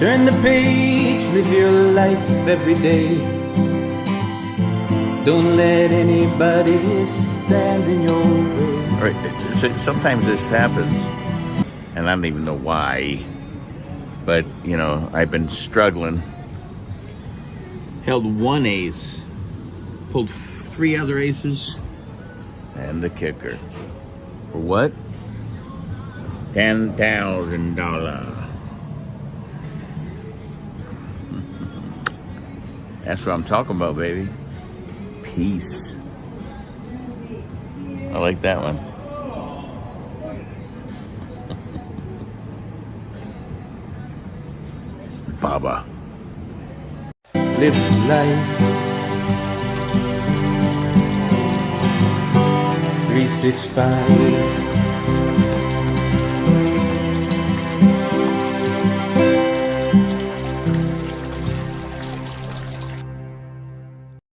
Turn the page, live your life every day. Don't let anybody stand in your way. All right, so sometimes this happens, and I don't even know why, but, you know, I've been struggling. Held one ace, pulled 3 other aces, and the kicker. For what? $10,000. That's what I'm talking about, baby. Peace. I like that one. Baba. Live life 365